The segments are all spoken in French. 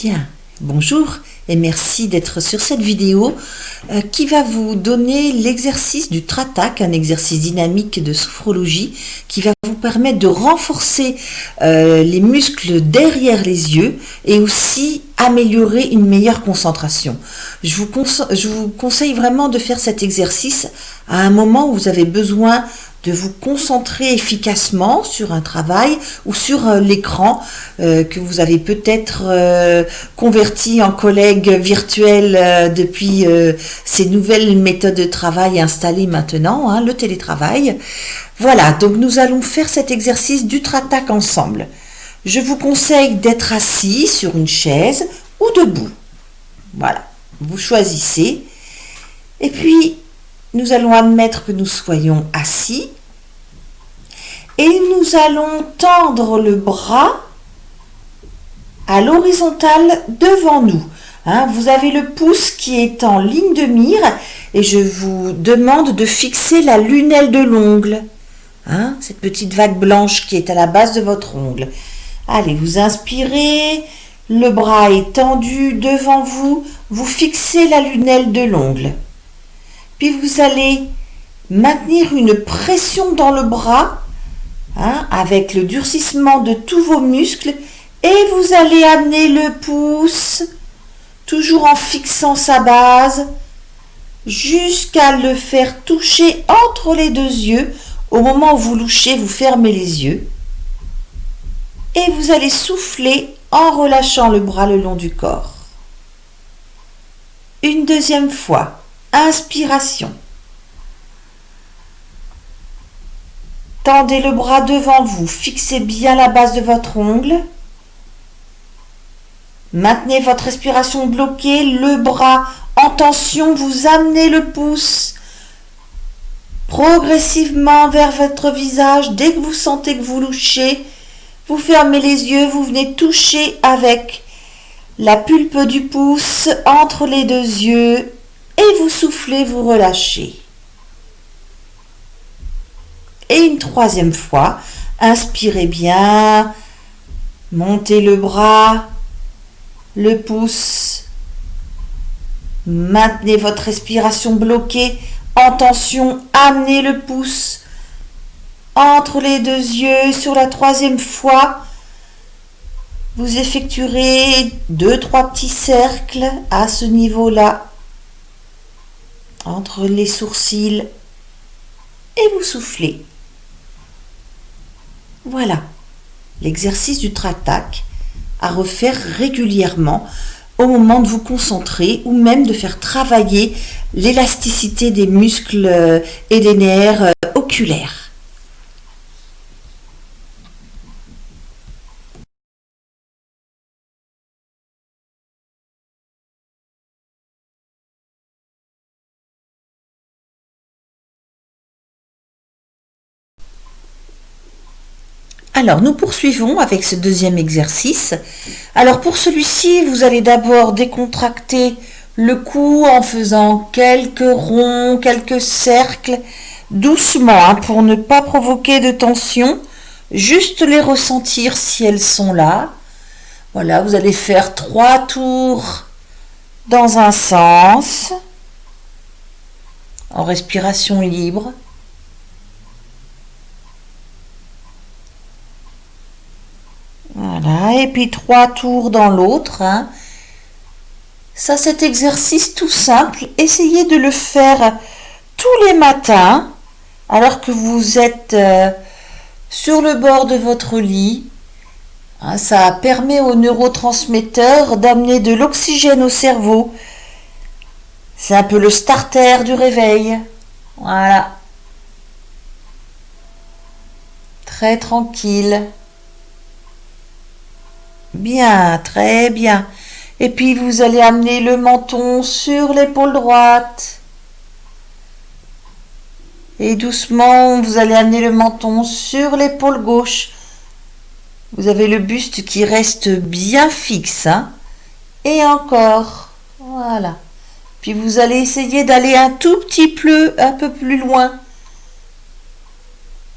Bien, bonjour et merci d'être sur cette vidéo qui va vous donner l'exercice du Tratak, un exercice dynamique de sophrologie qui va vous permettre de renforcer les muscles derrière les yeux et aussi améliorer une meilleure concentration. Je vous conseille vraiment de faire cet exercice à un moment où vous avez besoin de vous concentrer efficacement sur un travail ou sur l'écran que vous avez peut-être converti en collègue virtuel depuis ces nouvelles méthodes de travail installées maintenant, le télétravail. Voilà, donc nous allons faire cet exercice du Tratak ensemble. Je vous conseille d'être assis sur une chaise ou debout. Voilà, vous choisissez. Et puis, nous allons admettre que nous soyons assis et nous allons tendre le bras à l'horizontale devant nous. Vous avez le pouce qui est en ligne de mire et je vous demande de fixer la lunelle de l'ongle. Cette petite vague blanche qui est à la base de votre ongle. Allez, vous inspirez, le bras est tendu devant vous, vous fixez la lunelle de l'ongle. Puis vous allez maintenir une pression dans le bras avec le durcissement de tous vos muscles et vous allez amener le pouce, toujours en fixant sa base, jusqu'à le faire toucher entre les deux yeux. Au moment où vous louchez, vous fermez les yeux et vous allez souffler en relâchant le bras le long du corps. Une deuxième fois. Inspiration. Tendez le bras devant vous, fixez bien la base de votre ongle. Maintenez votre respiration bloquée, le bras en tension, vous amenez le pouce progressivement vers votre visage. Dès que vous sentez que vous louchez, vous fermez les yeux, vous venez toucher avec la pulpe du pouce entre les deux yeux. Et vous soufflez, vous relâchez. Et une troisième fois, inspirez bien, montez le bras, le pouce, maintenez votre respiration bloquée, en tension, amenez le pouce entre les deux yeux. Sur la troisième fois, vous effectuerez 2-3 petits cercles à ce niveau-là, entre les sourcils, et vous soufflez. Voilà, l'exercice du Tratak à refaire régulièrement au moment de vous concentrer ou même de faire travailler l'élasticité des muscles et des nerfs oculaires. Alors, nous poursuivons avec ce deuxième exercice. Alors, pour celui-ci, vous allez d'abord décontracter le cou en faisant quelques ronds, quelques cercles, doucement, pour ne pas provoquer de tension, juste les ressentir si elles sont là. Voilà, vous allez faire 3 tours dans un sens, en respiration libre. Voilà, et puis 3 tours dans l'autre. Ça, cet exercice tout simple, essayez de le faire tous les matins, alors que vous êtes sur le bord de votre lit. Ça permet aux neurotransmetteurs d'amener de l'oxygène au cerveau. C'est un peu le starter du réveil. Voilà. Très tranquille. Bien, très bien. Et puis vous allez amener le menton sur l'épaule droite. Et doucement, vous allez amener le menton sur l'épaule gauche. Vous avez le buste qui reste bien fixe. Et encore. Voilà. Puis vous allez essayer d'aller un tout petit peu, un peu plus loin.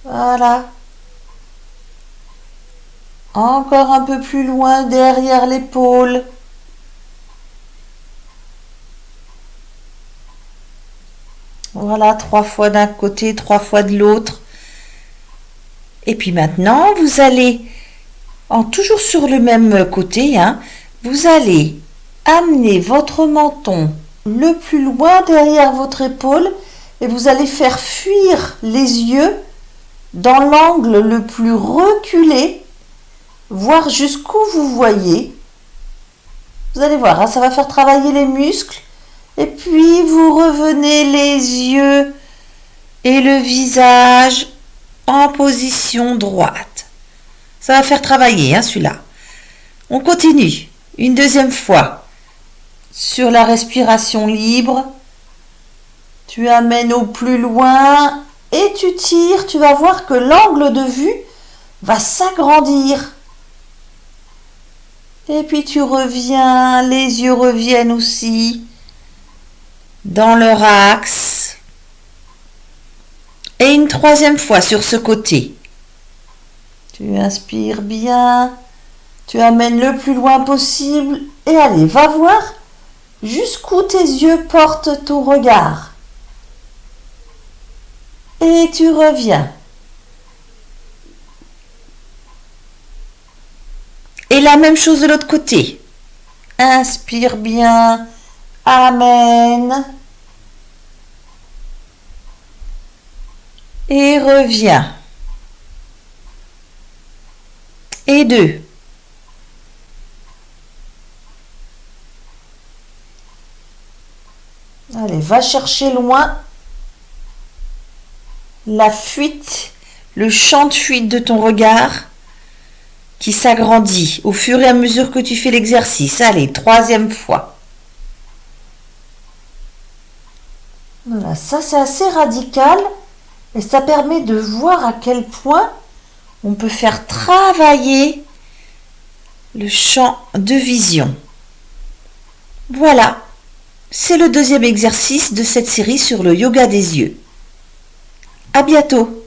Voilà. Encore un peu plus loin derrière l'épaule. Voilà, 3 fois d'un côté, 3 fois de l'autre. Et puis maintenant, vous allez, toujours sur le même côté, vous allez amener votre menton le plus loin derrière votre épaule et vous allez faire fuir les yeux dans l'angle le plus reculé, voir jusqu'où vous voyez. Vous allez voir, ça va faire travailler les muscles. Et puis vous revenez les yeux et le visage en position droite. Ça va faire travailler celui-là. On continue. Une deuxième fois. Sur la respiration libre. Tu amènes au plus loin et tu tires. Tu vas voir que l'angle de vue va s'agrandir. Et puis tu reviens, les yeux reviennent aussi dans leur axe. Et une troisième fois sur ce côté. Tu inspires bien, tu amènes le plus loin possible et allez, va voir jusqu'où tes yeux portent ton regard. Et tu reviens. Et la même chose de l'autre côté. Inspire bien, amène. Et reviens. Et 2. Allez, va chercher loin la fuite, le champ de fuite de ton regard qui s'agrandit au fur et à mesure que tu fais l'exercice. Allez, 3e fois. Voilà, ça c'est assez radical et ça permet de voir à quel point on peut faire travailler le champ de vision. Voilà, c'est le 2e exercice de cette série sur le yoga des yeux. À bientôt.